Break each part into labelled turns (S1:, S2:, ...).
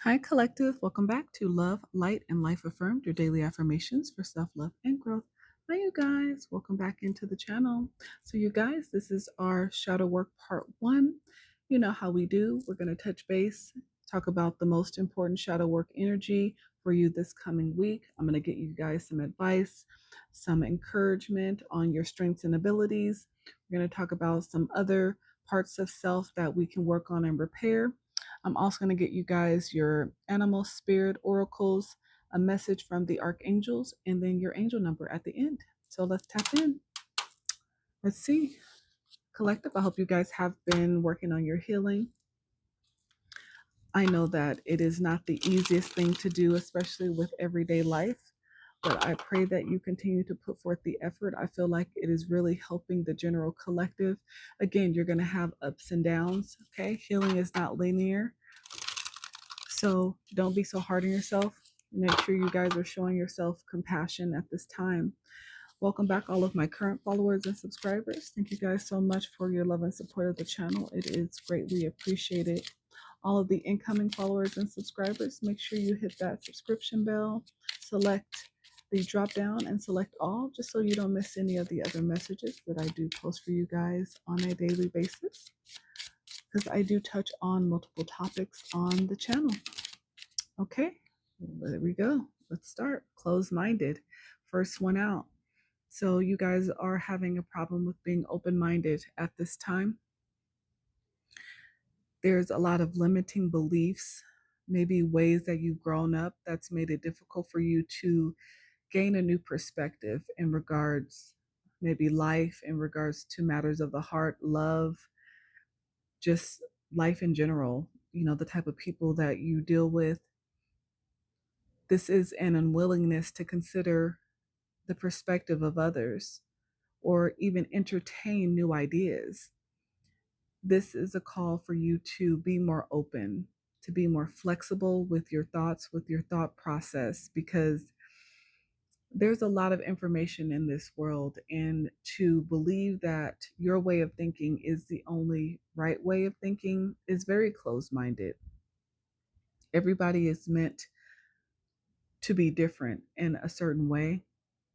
S1: Hi, Collective. Welcome back to Love, Light, and Life Affirmed, your daily affirmations for self love and growth. Hi, you guys. Welcome back into the channel. So, you guys, this is our shadow work part one. You know how we do. We're going to touch base, talk about the most important shadow work energy for you this coming week. I'm going to get you guys some advice, some encouragement on your strengths and abilities. We're going to talk about some other parts of self that we can work on and repair. I'm also going to get you guys your animal spirit oracles, a message from the archangels, and then your angel number at the end. So let's tap in. Let's see. Collective, I hope you guys have been working on your healing. I know that it is not the easiest thing to do, especially with everyday life, but I pray that you continue to put forth the effort. I feel like it is really helping the general collective. Again, you're going to have ups and downs, okay? Healing is not linear. So don't be so hard on yourself. Make sure you guys are showing yourself compassion at this time. Welcome back, all of my current followers and subscribers. Thank you guys so much for your love and support of the channel. It is greatly appreciated. All of the incoming followers and subscribers, make sure you hit that subscription bell, select the drop down and select all, just so you don't miss any of the other messages that I do post for you guys on a daily basis, because I do touch on multiple topics on the channel. Okay, there we go. Let's start. Close-minded. First one out. So you guys are having a problem with being open-minded at this time. There's a lot of limiting beliefs, maybe ways that you've grown up that's made it difficult for you to gain a new perspective in regards, maybe life, in regards to matters of the heart, love, just life in general, the type of people that you deal with. This is an unwillingness to consider the perspective of others or even entertain new ideas. This is a call for you to be more open, to be more flexible with your thoughts, with your thought process, because there's a lot of information in this world, and to believe that your way of thinking is the only right way of thinking is very closed-minded. Everybody is meant to be different in a certain way.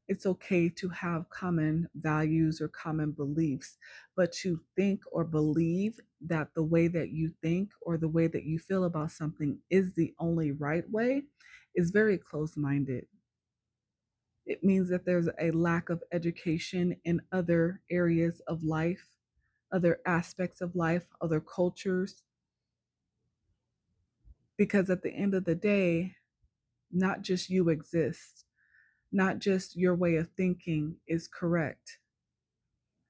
S1: It's okay to have common values or common beliefs, but to think or believe that the way that you think or the way that you feel about something is the only right way is very close-minded. It means that there's a lack of education in other areas of life, other aspects of life, other cultures, because at the end of the day, not just you exist, not just your way of thinking is correct.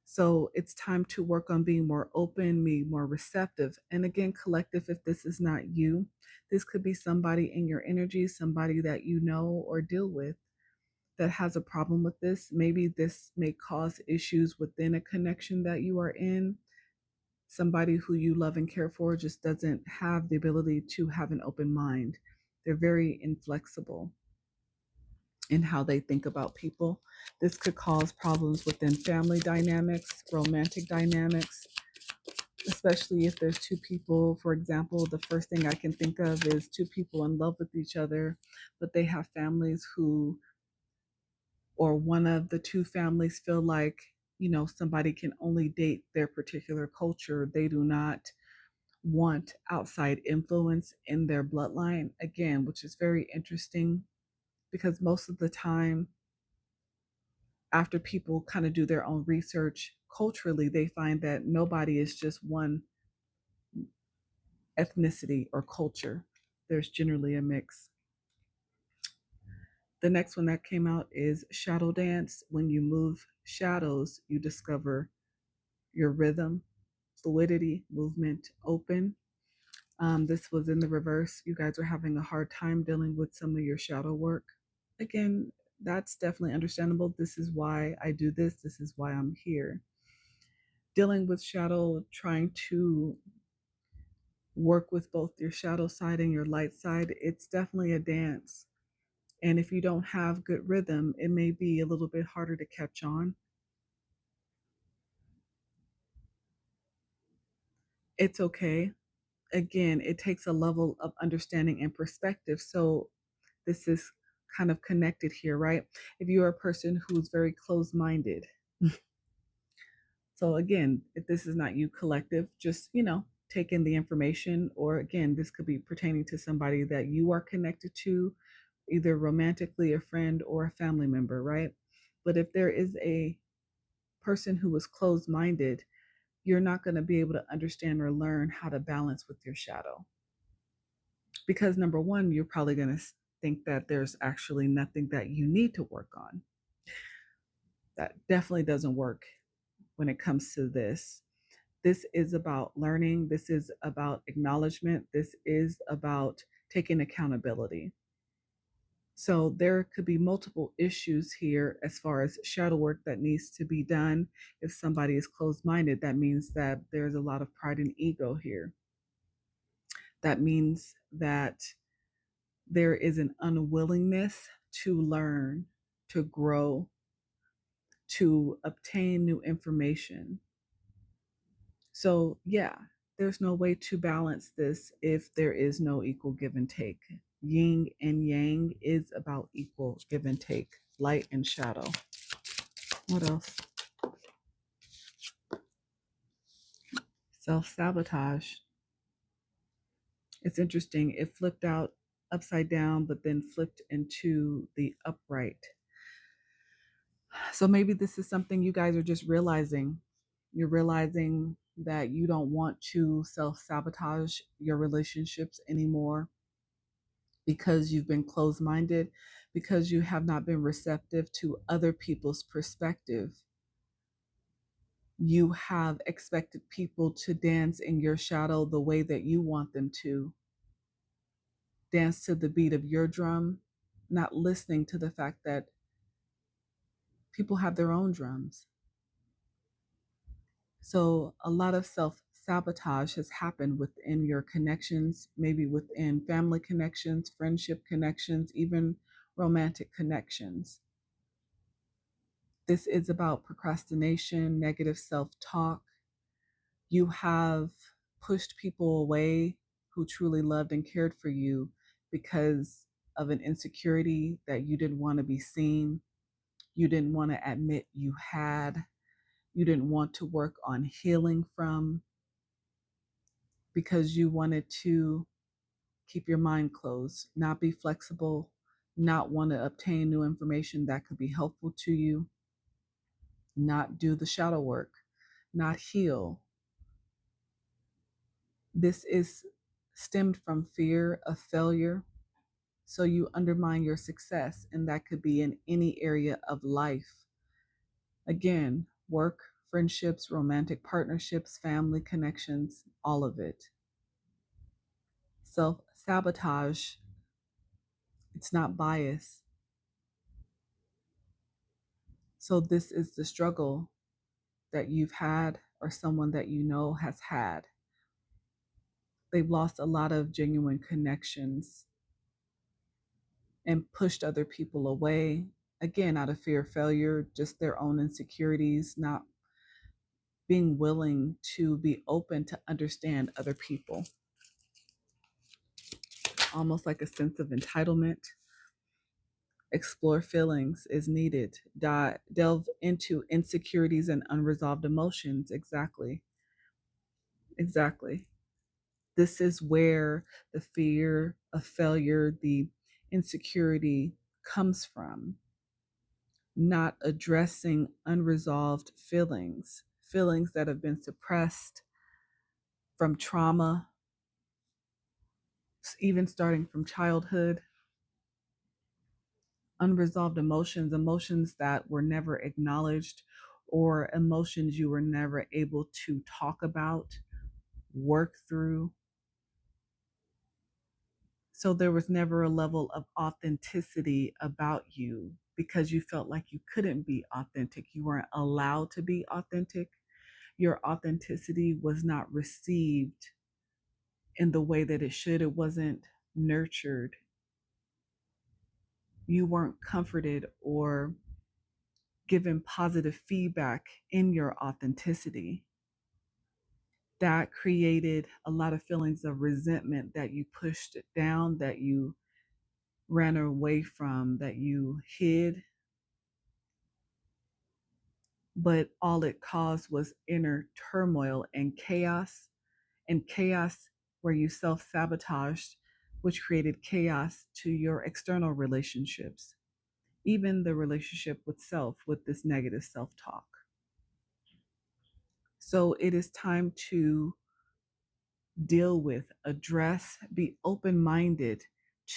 S1: So it's time to work on being more open, being more receptive. And again, collective, if this is not you, this could be somebody in your energy, somebody that you know or deal with that has a problem with this. Maybe this may cause issues within a connection that you are in. Somebody who you love and care for just doesn't have the ability to have an open mind. They're very inflexible in how they think about people. This could cause problems within family dynamics, romantic dynamics, especially if there's two people. For example, the first thing I can think of is two people in love with each other, but they have families who, or one of the two families feel like, somebody can only date their particular culture. They do not want outside influence in their bloodline, again, which is very interesting because most of the time, after people kind of do their own research culturally, they find that nobody is just one ethnicity or culture. There's generally a mix. The next one that came out is shadow dance. When you move shadows, you discover your rhythm, fluidity, movement, open. This was in the reverse. You guys are having a hard time dealing with some of your shadow work. Again, that's definitely understandable. This is why I do this. This is why I'm here. Dealing with shadow, trying to work with both your shadow side and your light side, it's definitely a dance. And if you don't have good rhythm, it may be a little bit harder to catch on. It's okay. again, it takes a level of understanding and perspective. So this is kind of connected here, right? If you're a person who's very close-minded, so again, if this is not you collective, just, take in the information, or again, this could be pertaining to somebody that you are connected to, either romantically, a friend, or a family member, right? But if there is a person who is closed-minded, you're not going to be able to understand or learn how to balance with your shadow. Because number one, you're probably going to think that there's actually nothing that you need to work on. That definitely doesn't work when it comes to this. This is about learning. This is about acknowledgement. This is about taking accountability. So there could be multiple issues here as far as shadow work that needs to be done. If somebody is closed-minded, that means that there's a lot of pride and ego here. That means that there is an unwillingness to learn, to grow, to obtain new information. So, yeah, there's no way to balance this if there is no equal give and take. Yin and yang is about equal give and take, light and shadow. What else? Self-sabotage. It's interesting. It flipped out upside down, but then flipped into the upright. So maybe this is something you guys are just realizing. You're realizing that you don't want to self-sabotage your relationships anymore because you've been closed-minded, because you have not been receptive to other people's perspective. You have expected people to dance in your shadow the way that you want them to, dance to the beat of your drum, not listening to the fact that people have their own drums. So a lot of self-sabotage has happened within your connections, maybe within family connections, friendship connections, even romantic connections. This is about procrastination, negative self-talk. You have pushed people away who truly loved and cared for you because of an insecurity that you didn't want to be seen. You didn't want to admit you had. You didn't want to work on healing from, because you wanted to keep your mind closed, not be flexible, not want to obtain new information that could be helpful to you, not do the shadow work, not heal. This is stemmed from fear of failure. So you undermine your success, and that could be in any area of life. Again, work, friendships, romantic partnerships, family connections, all of it. Self-sabotage, it's not bias. So this is the struggle that you've had, or someone that you know has had. They've lost a lot of genuine connections and pushed other people away, again, out of fear of failure, just their own insecurities, not being willing to be open to understand other people. Almost like a sense of entitlement. Explore feelings is needed. Delve into insecurities and unresolved emotions. Exactly. Exactly. This is where the fear of failure, the insecurity comes from. Not addressing unresolved feelings, feelings that have been suppressed from trauma, even starting from childhood. Unresolved emotions, emotions that were never acknowledged, or emotions you were never able to talk about, work through. So there was never a level of authenticity about you because you felt like you couldn't be authentic. You weren't allowed to be authentic. Your authenticity was not received in the way that it should. It wasn't nurtured. You weren't comforted or given positive feedback in your authenticity. that created a lot of feelings of resentment that you pushed it down, that you ran away from, that you hid, but all it caused was inner turmoil and chaos where you self sabotaged, which created chaos to your external relationships, even the relationship with self, with this negative self talk. So it is time to deal with, address, be open minded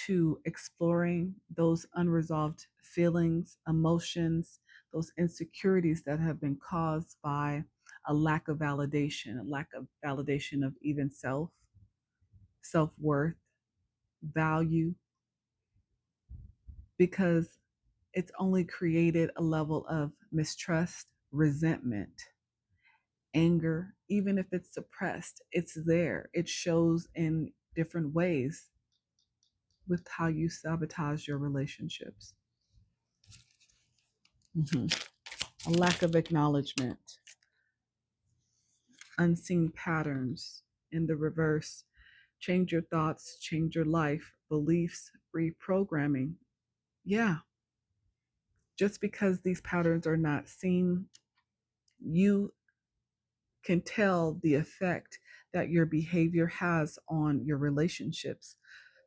S1: to exploring those unresolved feelings, emotions, those insecurities that have been caused by a lack of validation of even self worth, value, because it's only created a level of mistrust, resentment, anger. Even if it's suppressed, it's there. It shows in different ways with how you sabotage your relationships. Mhm. A lack of acknowledgement, unseen patterns in the reverse. Change your thoughts, change your life, beliefs, reprogramming. Yeah, just because these patterns are not seen, you can tell the effect that your behavior has on your relationships.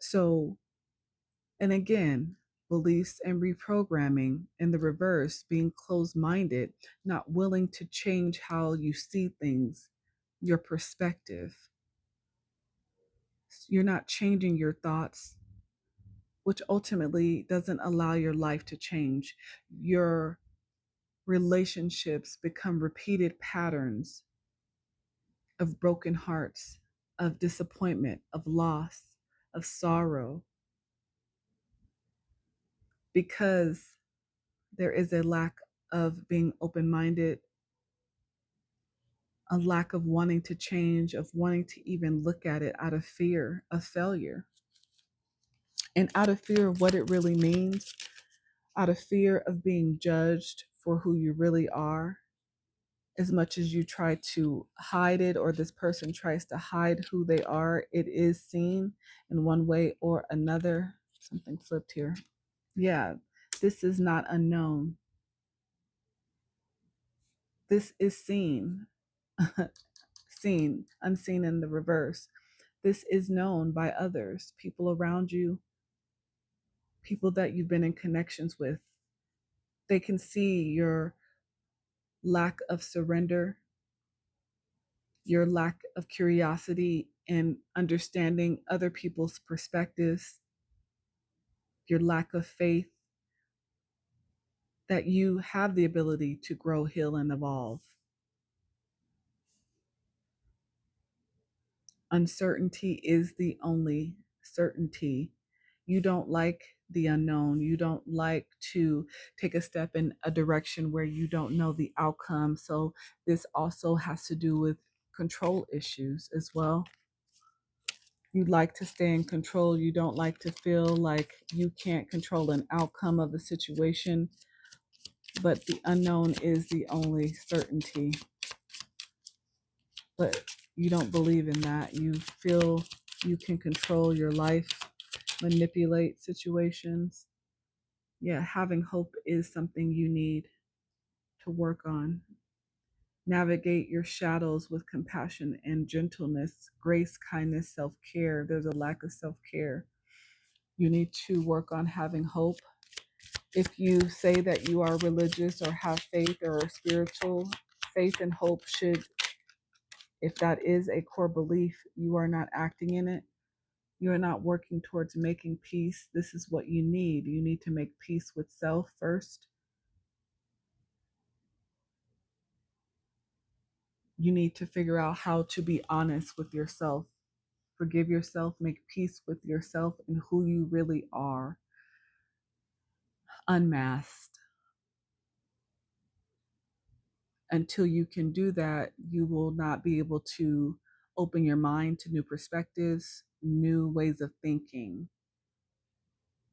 S1: So, and again, beliefs and reprogramming in the reverse, being closed minded, not willing to change how you see things, your perspective. You're not changing your thoughts, which ultimately doesn't allow your life to change. Your relationships become repeated patterns of broken hearts, of disappointment, of loss, of sorrow, because there is a lack of being open minded, a lack of wanting to change, of wanting to even look at it out of fear of failure, and out of fear of what it really means, out of fear of being judged for who you really are. As much as you try to hide it, or this person tries to hide who they are, it is seen in one way or another. Something flipped here. Yeah, this is not unknown. This is seen, seen, unseen in the reverse. This is known by others, people around you, people that you've been in connections with. They can see your lack of surrender, your lack of curiosity and understanding other people's perspectives, your lack of faith that you have the ability to grow, heal, and evolve. Uncertainty is the only certainty. You don't like the unknown. You don't like to take a step in a direction where you don't know the outcome. So, this also has to do with control issues as well. You like to stay in control. You don't like to feel like you can't control an outcome of a situation, but the unknown is the only certainty. But you don't believe in that. You feel you can control your life, manipulate situations. Yeah, having hope is something you need to work on. Navigate your shadows with compassion and gentleness, grace, kindness, self care. There's a lack of self care. You need to work on having hope. If you say that you are religious or have faith or are spiritual, faith and hope should, if that is a core belief, you are not acting in it. You are not working towards making peace. This is what you need. You need to make peace with self first. You need to figure out how to be honest with yourself. Forgive yourself, make peace with yourself and who you really are, unmasked. Until you can do that, you will not be able to open your mind to new perspectives, new ways of thinking.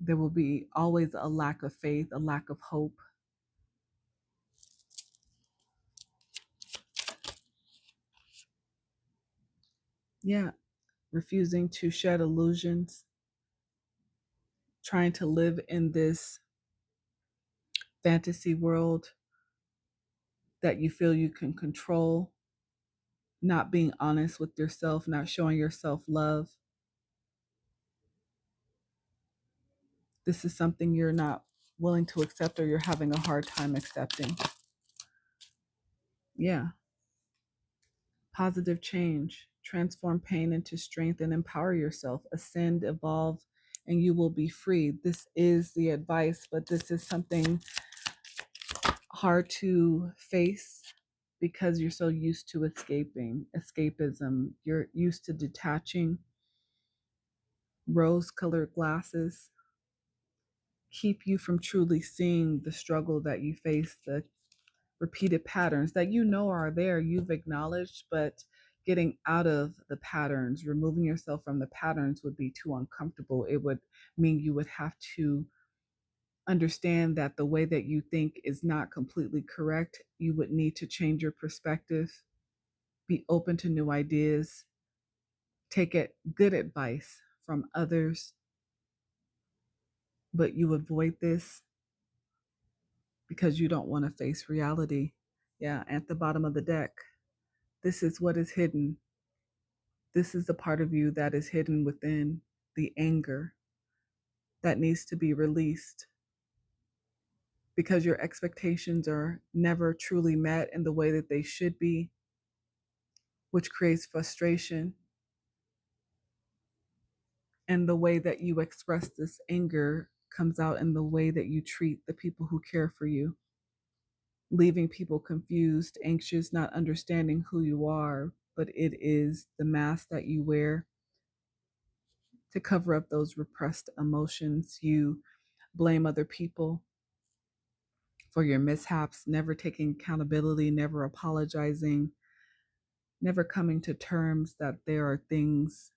S1: There will be always a lack of faith, a lack of hope. Yeah, refusing to shed illusions, trying to live in this fantasy world that you feel you can control, not being honest with yourself, not showing yourself love. This is something you're not willing to accept or you're having a hard time accepting. Yeah. Positive change. Transform pain into strength and empower yourself. Ascend, evolve, and you will be free. This is the advice, but this is something hard to face because you're so used to escapism. You're used to detaching. Rose-colored glasses keep you from truly seeing the struggle that you face, the repeated patterns that you know are there, you've acknowledged, but getting out of the patterns, removing yourself from the patterns would be too uncomfortable. It would mean you would have to understand that the way that you think is not completely correct. You would need to change your perspective, be open to new ideas, take it good advice from others, but you avoid this because you don't want to face reality. Yeah, at the bottom of the deck, this is what is hidden. This is the part of you that is hidden within, the anger that needs to be released because your expectations are never truly met in the way that they should be, which creates frustration. And the way that you express this anger comes out in the way that you treat the people who care for you, leaving people confused, anxious, not understanding who you are, but it is the mask that you wear to cover up those repressed emotions. You blame other people for your mishaps, never taking accountability, never apologizing, never coming to terms that there are things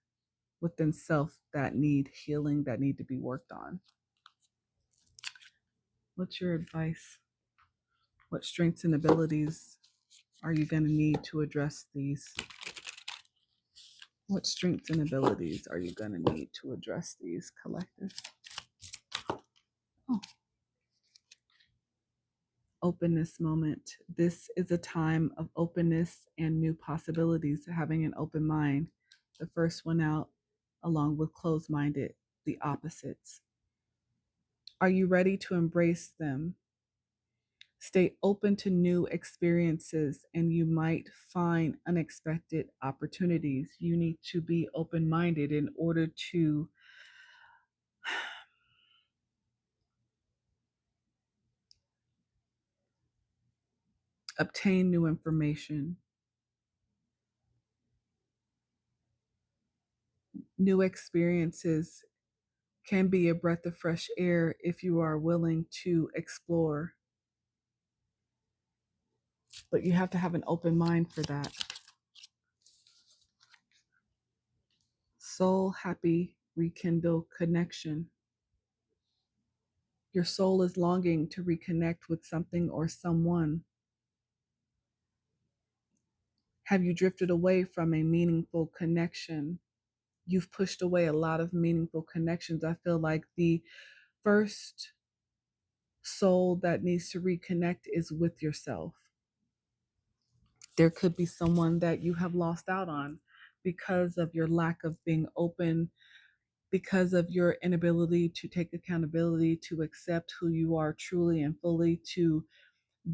S1: within self that need healing, that need to be worked on. What's your advice? What strengths and abilities are you going to need to address these? What strengths and abilities are you going to need to address these, collective? Oh. Openness moment. This is a time of openness and new possibilities, having an open mind. The first one out, along with closed-minded, the opposites. Are you ready to embrace them? Stay open to new experiences and you might find unexpected opportunities. You need to be open-minded in order to obtain new information. New experiences can be a breath of fresh air if you are willing to explore. But you have to have an open mind for that. Soul happy, rekindle connection. Your soul is longing to reconnect with something or someone. Have you drifted away from a meaningful connection? You've pushed away a lot of meaningful connections. I feel like the first soul that needs to reconnect is with yourself. There could be someone that you have lost out on because of your lack of being open, because of your inability to take accountability, to accept who you are truly and fully, to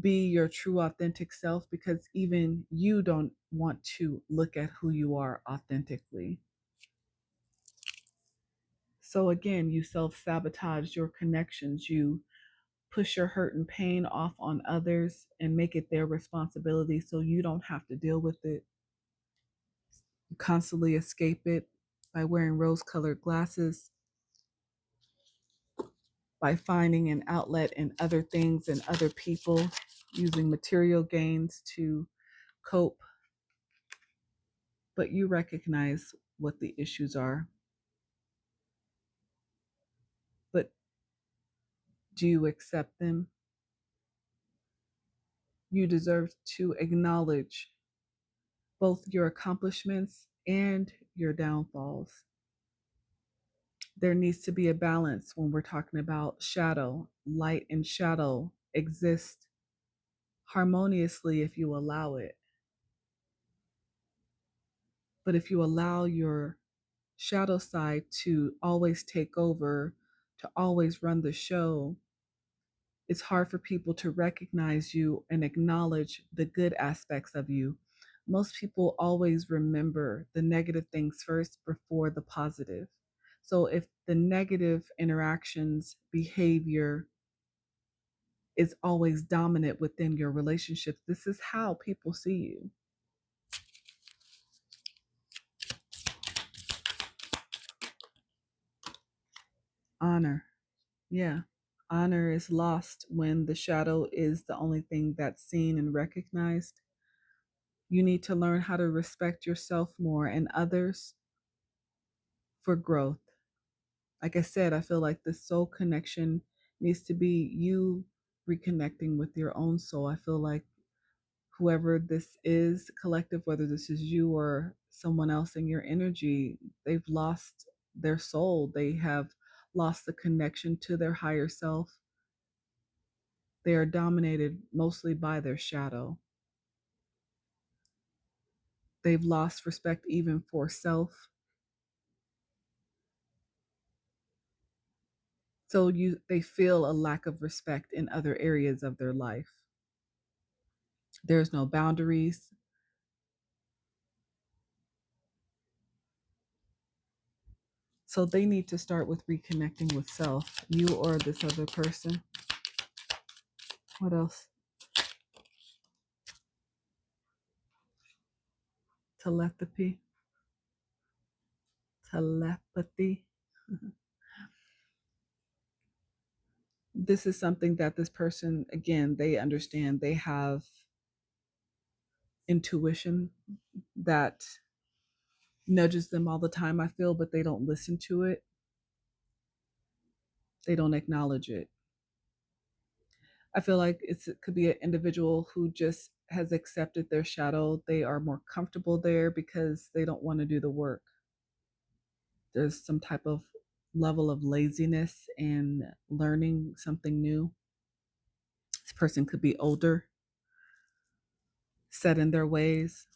S1: be your true authentic self, because even you don't want to look at who you are authentically. So again, you self-sabotage your connections. You push your hurt and pain off on others and make it their responsibility so you don't have to deal with it. You constantly escape it by wearing rose-colored glasses, by finding an outlet in other things and other people, using material gains to cope. But you recognize what the issues are. But do you accept them? You deserve to acknowledge both your accomplishments and your downfalls. There needs to be a balance when we're talking about shadow. Light and shadow exist harmoniously if you allow it. But if you allow your shadow side to always take over, to always run the show, it's hard for people to recognize you and acknowledge the good aspects of you. Most people always remember the negative things first before the positive. So if the negative interactions, behavior is always dominant within your relationships, this is how people see you. Honor. Yeah. Honor is lost when the shadow is the only thing that's seen and recognized. You need to learn how to respect yourself more and others for growth. Like I said, I feel like the soul connection needs to be you reconnecting with your own soul. I feel like whoever this is, collective, whether this is you or someone else in your energy, they've lost their soul. They have lost the connection to their higher self. They are dominated mostly by their shadow. They've lost respect even for self. So they feel a lack of respect in other areas of their life. There's no boundaries. So they need to start with reconnecting with self, you or this other person. What else? Telepathy. Telepathy. This is something that this person, again, they understand. They have intuition that nudges them all the time, I feel, but they don't listen to it. They don't acknowledge it. I feel like it could be an individual who just has accepted their shadow. They are more comfortable there because they don't want to do the work. There's some type of level of laziness and learning something new. This person could be older, set in their ways,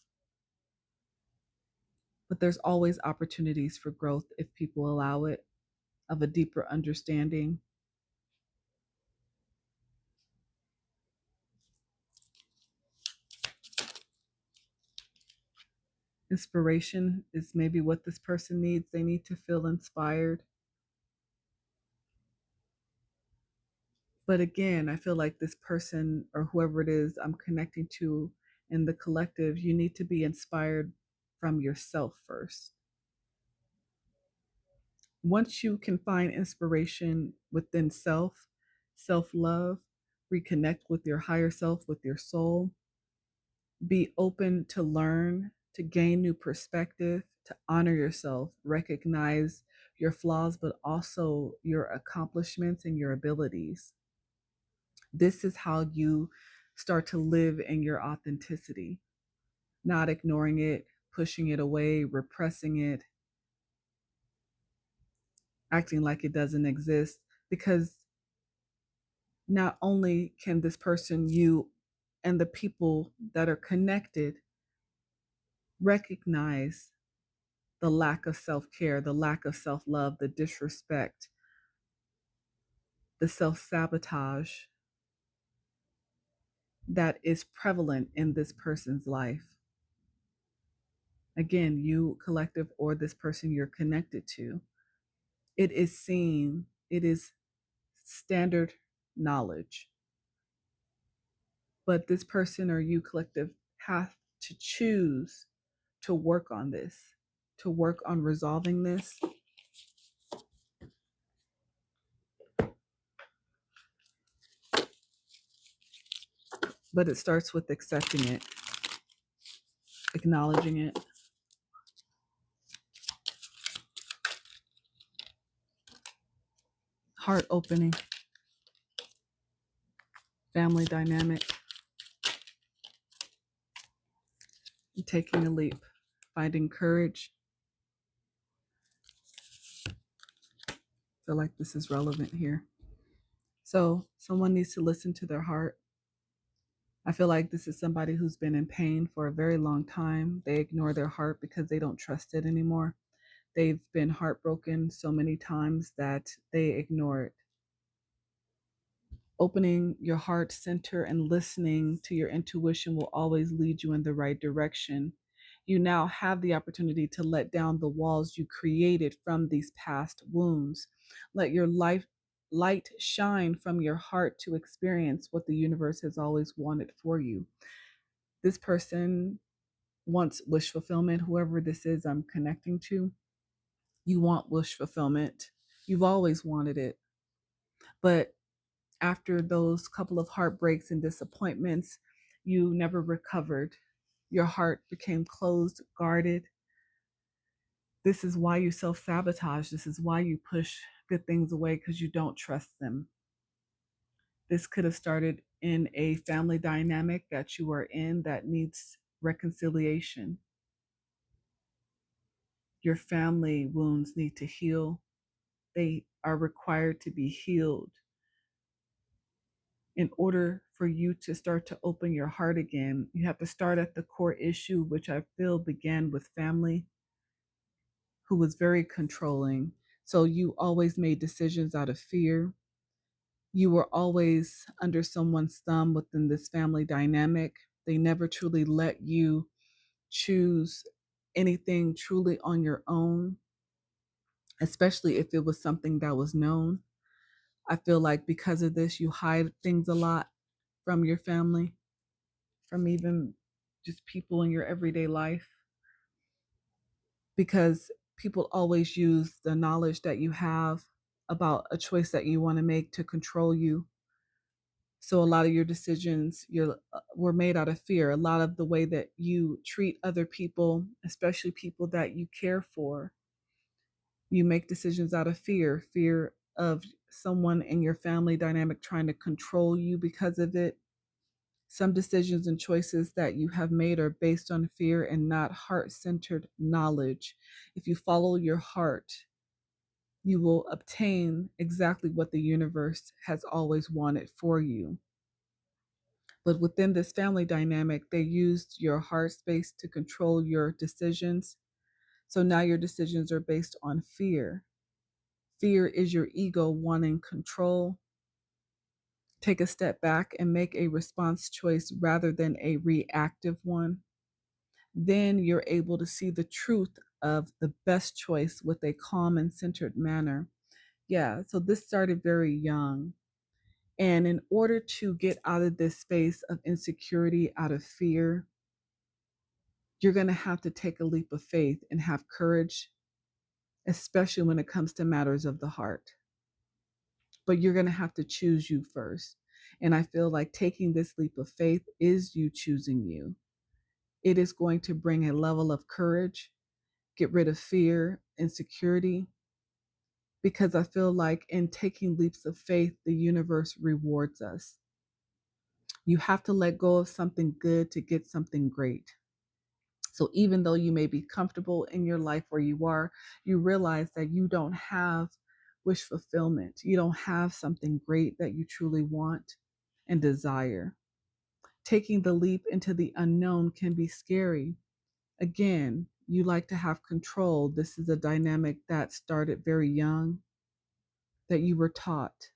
S1: but there's always opportunities for growth if people allow it, of a deeper understanding. Inspiration is maybe what this person needs. They need to feel inspired. But again, I feel like this person or whoever it is I'm connecting to in the collective, you need to be inspired from yourself first. Once you can find inspiration within self, self love, reconnect with your higher self, with your soul, be open to learn, to gain new perspective, to honor yourself, recognize your flaws, but also your accomplishments and your abilities. This is how you start to live in your authenticity, not ignoring it, pushing it away, repressing it, acting like it doesn't exist. Because not only can this person, you, and the people that are connected recognize the lack of self care, the lack of self love, the disrespect, the self sabotage that is prevalent in this person's life. Again, you, collective, or this person you're connected to, it is seen, it is standard knowledge. But this person or you, collective, have to choose to work on this, to work on resolving this. But it starts with accepting it, acknowledging it. Heart opening, family dynamic, taking a leap, finding courage, feel like this is relevant here. So someone needs to listen to their heart. I feel like this is somebody who's been in pain for a very long time. They ignore their heart because they don't trust it anymore. They've been heartbroken so many times that they ignore it. Opening your heart center and listening to your intuition will always lead you in the right direction. You now have the opportunity to let down the walls you created from these past wounds. Let your light shine from your heart to experience what the universe has always wanted for you. This person wants wish fulfillment, whoever this is I'm connecting to. You want wish fulfillment. You've always wanted it. But after those couple of heartbreaks and disappointments, you never recovered. Your heart became closed, guarded. This is why you self sabotage. This is why you push good things away, because you don't trust them. This could have started in a family dynamic that you are in that needs reconciliation. Your family wounds need to heal. They are required to be healed in order for you to start to open your heart again. You have to start at the core issue, which I feel began with family, who was very controlling. So you always made decisions out of fear. You were always under someone's thumb within this family dynamic. They never truly let you choose anything truly on your own, especially if it was something that was known. I feel like because of this, you hide things a lot from your family, from even just people in your everyday life, because people always use the knowledge that you have about a choice that you want to make to control you. So a lot of your decisions were made out of fear. A lot of the way that you treat other people, especially people that you care for, you make decisions out of fear of someone in your family dynamic trying to control you because of it. Some decisions and choices that you have made are based on fear and not heart-centered knowledge. If you follow your heart, you will obtain exactly what the universe has always wanted for you. But within this family dynamic, they used your heart space to control your decisions. So now your decisions are based on fear. Fear is your ego wanting control. Take a step back and make a response choice rather than a reactive one. Then you're able to see the truth of the best choice with a calm and centered manner. Yeah, so this started very young. And in order to get out of this space of insecurity, out of fear, you're going to have to take a leap of faith and have courage, especially when it comes to matters of the heart. But you're going to have to choose you first. And I feel like taking this leap of faith is you choosing you. It is going to bring a level of courage, get rid of fear, insecurity, because I feel like in taking leaps of faith, the universe rewards us. You have to let go of something good to get something great. So even though you may be comfortable in your life where you are, you realize that you don't have wish fulfillment. You don't have something great that you truly want and desire. Taking the leap into the unknown can be scary. Again, you like to have control. This is a dynamic that started very young, that you were taught.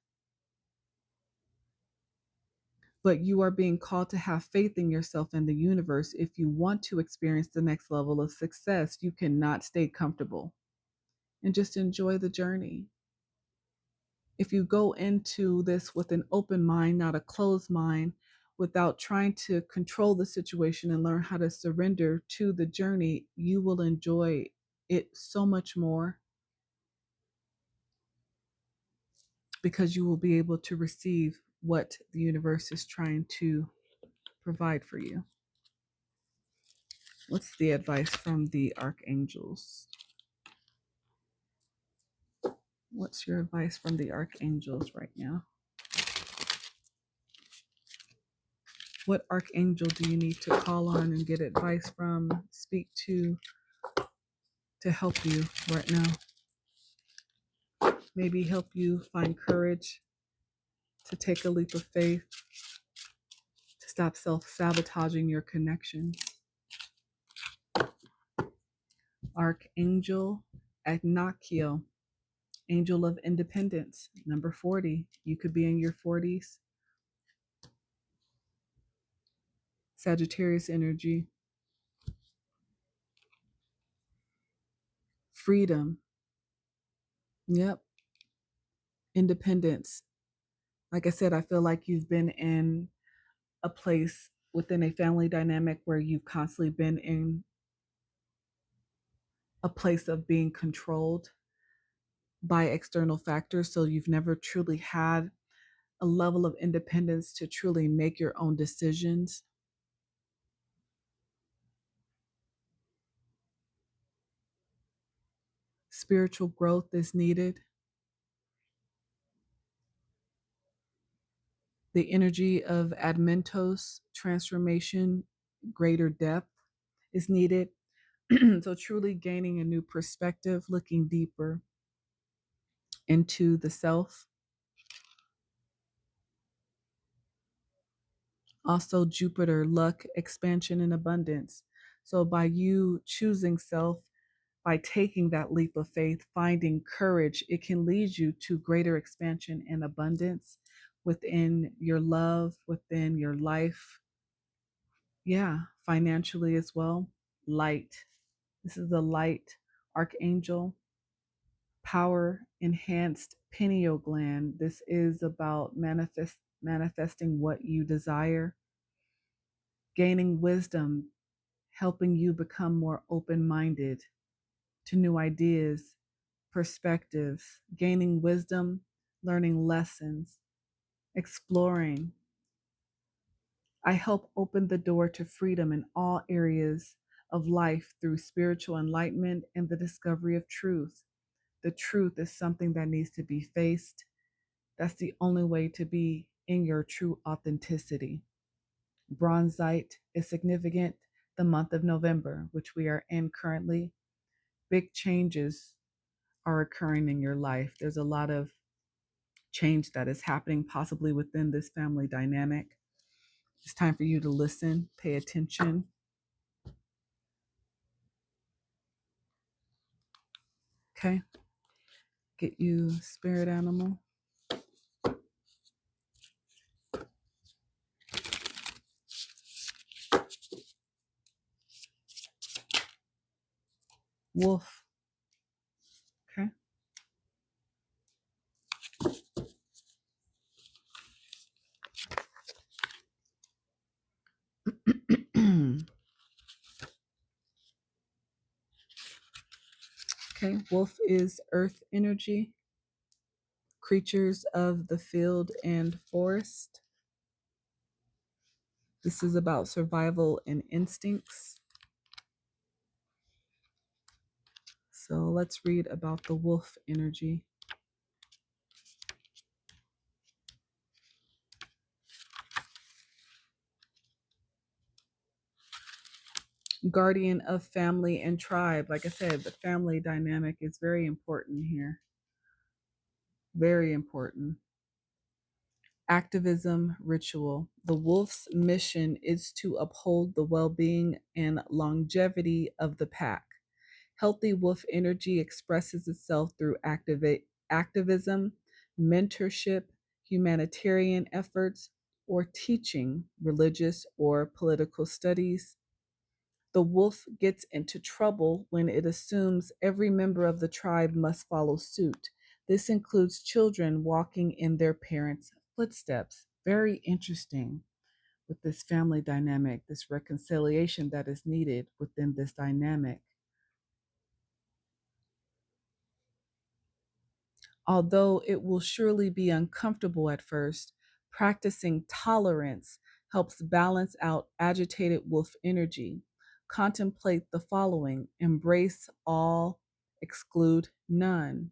S1: But you are being called to have faith in yourself and the universe. If you want to experience the next level of success, you cannot stay comfortable and just enjoy the journey. If you go into this with an open mind, not a closed mind, without trying to control the situation and learn how to surrender to the journey, you will enjoy it so much more, because you will be able to receive what the universe is trying to provide for you. What's the advice from the archangels? What's your advice from the archangels right now? What archangel do you need to call on and get advice from, speak to help you right now? maybe help you find courage to take a leap of faith, to stop self-sabotaging your connections. Archangel Agnacio, Angel of Independence, number 40. You could be in your 40s. Sagittarius energy. Freedom. Yep. Independence. Like I said, I feel like you've been in a place within a family dynamic where you've constantly been in a place of being controlled by external factors. So you've never truly had a level of independence to truly make your own decisions. Spiritual growth is needed. The energy of admentos, transformation, greater depth is needed. So truly gaining a new perspective, looking deeper into the self. Also Jupiter, luck, expansion, and abundance. So by you choosing self, by taking that leap of faith, finding courage, it can lead you to greater expansion and abundance within your love, within your life. Yeah, financially as well. Light. This is the light archangel. Power enhanced pineal gland. This is about manifesting what you desire. Gaining wisdom, helping you become more open-minded to new ideas, perspectives, gaining wisdom, learning lessons, exploring. I help open the door to freedom in all areas of life through spiritual enlightenment and the discovery of truth. The truth is something that needs to be faced. That's the only way to be in your true authenticity. Bronzite is significant. The month of November, which we are in currently, big changes are occurring in your life. There's a lot of change that is happening possibly within this family dynamic. It's time for you to listen, pay attention. Okay. Get you spirit animal. Wolf. Okay. Okay. Wolf is earth energy. Creatures of the field and forest. This is about survival and instincts. So let's read about the wolf energy. Guardian of family and tribe. Like I said, the family dynamic is very important here. Very important. Activism ritual. The wolf's mission is to uphold the well-being and longevity of the pack. Healthy wolf energy expresses itself through activism, mentorship, humanitarian efforts, or teaching religious or political studies. The wolf gets into trouble when it assumes every member of the tribe must follow suit. This includes children walking in their parents' footsteps. Very interesting with this family dynamic, this reconciliation that is needed within this dynamic. Although it will surely be uncomfortable at first, practicing tolerance helps balance out agitated wolf energy. Contemplate the following: embrace all, exclude none.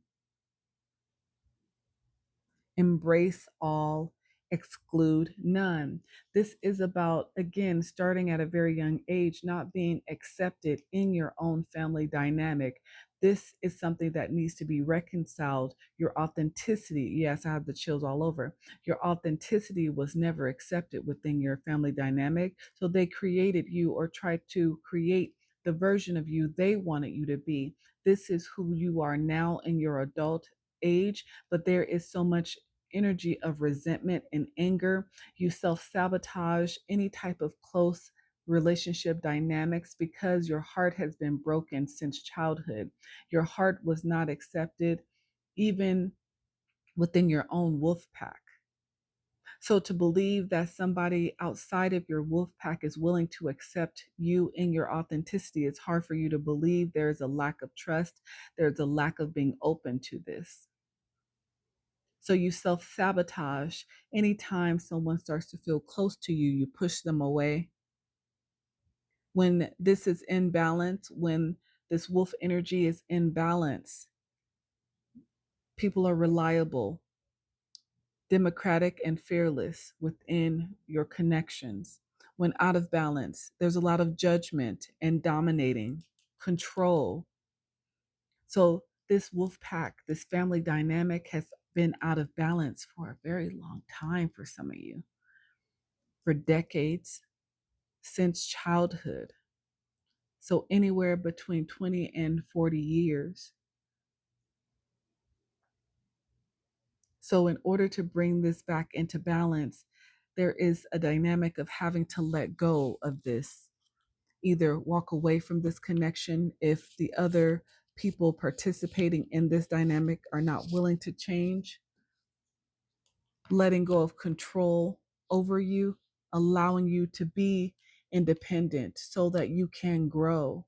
S1: Embrace all, exclude none. This is about, again, starting at a very young age, not being accepted in your own family dynamic, This is something that needs to be reconciled. Your authenticity, yes, I have the chills all over. Your authenticity was never accepted within your family dynamic. So they created you or tried to create the version of you they wanted you to be. This is who you are now in your adult age, but there is so much energy of resentment and anger. You self sabotage any type of close relationship dynamics because your heart has been broken since childhood. Your heart was not accepted even within your own wolf pack. So to believe that somebody outside of your wolf pack is willing to accept you in your authenticity, it's hard for you to believe. There's a lack of trust. There's a lack of being open to this. So you self sabotage anytime someone starts to feel close to you, you push them away. When this is in balance, when this wolf energy is in balance, people are reliable, democratic, and fearless within your connections. When out of balance, there's a lot of judgment and dominating, control. So this wolf pack, this family dynamic has been out of balance for a very long time for some of you, for decades, since childhood. So anywhere between 20 and 40 years. So in order to bring this back into balance, there is a dynamic of having to let go of this, either walk away from this connection if the other people participating in this dynamic are not willing to change, letting go of control over you, allowing you to be independent so that you can grow.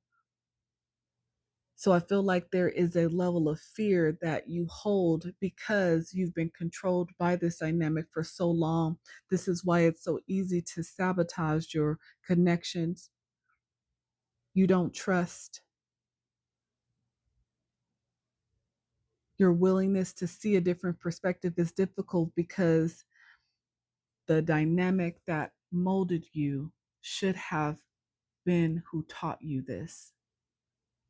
S1: So I feel like there is a level of fear that you hold because you've been controlled by this dynamic for so long. This is why it's so easy to sabotage your connections. You don't trust. Your willingness to see a different perspective is difficult because the dynamic that molded you should have been who taught you this,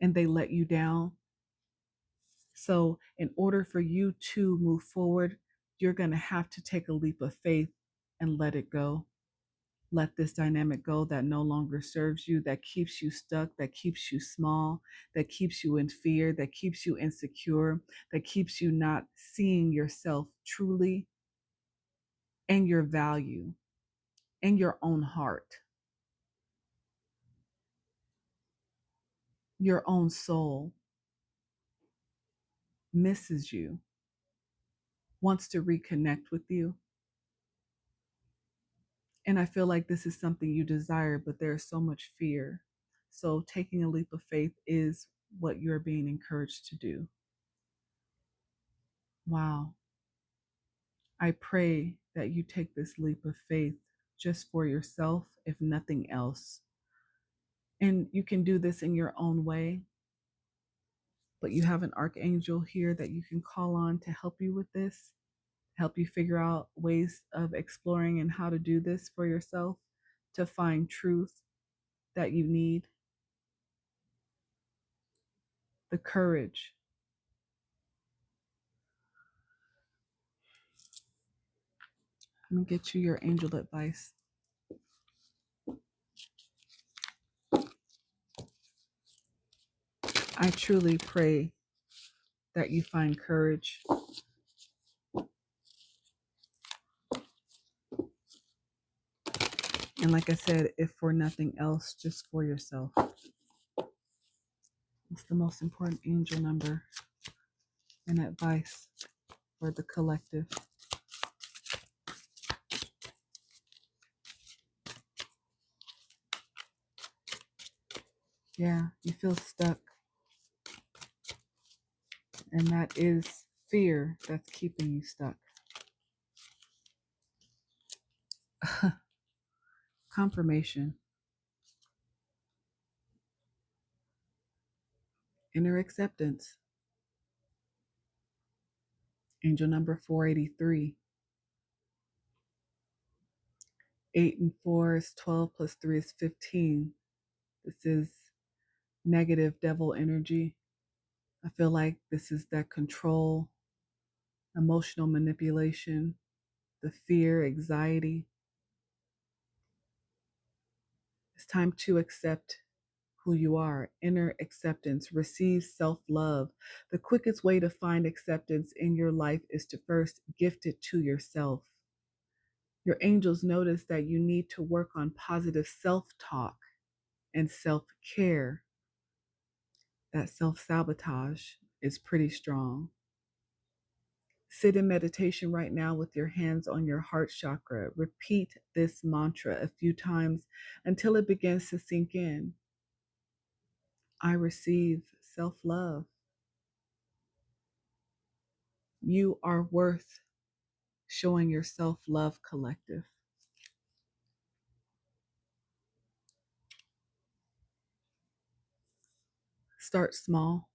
S1: and they let you down. So, in order for you to move forward, you're going to have to take a leap of faith and let it go. Let this dynamic go that no longer serves you, that keeps you stuck, that keeps you small, that keeps you in fear, that keeps you insecure, that keeps you not seeing yourself truly and your value and your own heart, your own soul misses you, wants to reconnect with you. And I feel like this is something you desire, but there's so much fear. So taking a leap of faith is what you're being encouraged to do. Wow. I pray that you take this leap of faith just for yourself, if nothing else. And you can do this in your own way, but you have an archangel here that you can call on to help you with this, help you figure out ways of exploring and how to do this for yourself, to find truth that you need, the courage. Let me get you your angel advice. I truly pray that you find courage. And like I said, if for nothing else, just for yourself. It's the most important angel number and advice for the collective. Yeah, you feel stuck. And that is fear that's keeping you stuck. Confirmation. Inner acceptance. Angel number 483. 8 and 4 is 12 plus 3 is 15. This is negative devil energy. I feel like this is that control, emotional manipulation, the fear, anxiety. It's time to accept who you are. Inner acceptance. Receive self-love. The quickest way to find acceptance in your life is to first gift it to yourself. Your angels notice that you need to work on positive self-talk and self-care. That self-sabotage is pretty strong. Sit in meditation right now with your hands on your heart chakra. Repeat this mantra a few times until it begins to sink in. I receive self-love. You are worth showing your self-love, collective. Start small.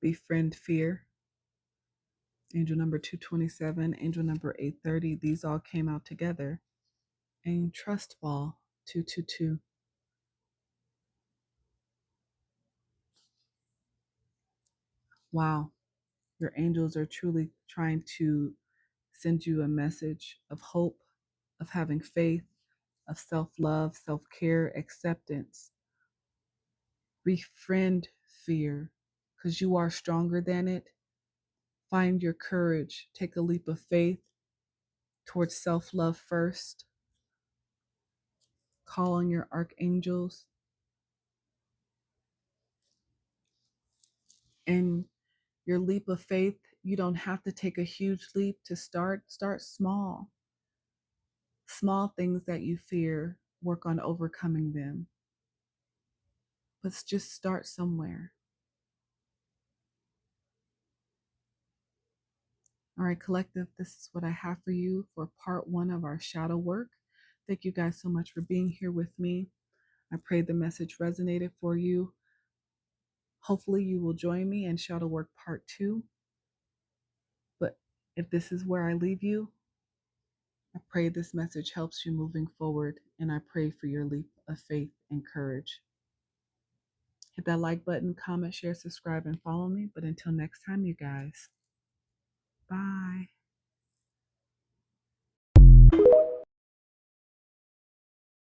S1: Befriend fear. Angel number 227, angel number 830. These all came out together. And trust ball 222. Wow. Your angels are truly trying to send you a message of hope, of having faith, of self-love, self-care, acceptance. Befriend fear because you are stronger than it. Find your courage. Take a leap of faith towards self-love first. Call on your archangels. And your leap of faith, you don't have to take a huge leap to start. Start small. Small things that you fear, work on overcoming them. Let's just start somewhere. All right, collective, this is what I have for you for part 1 of our shadow work. Thank you guys so much for being here with me. I pray the message resonated for you. Hopefully you will join me in shadow work part 2. But if this is where I leave you, I pray this message helps you moving forward, and I pray for your leap of faith and courage. Hit that like button, comment, share, subscribe, and follow me. But until next time, you guys, bye.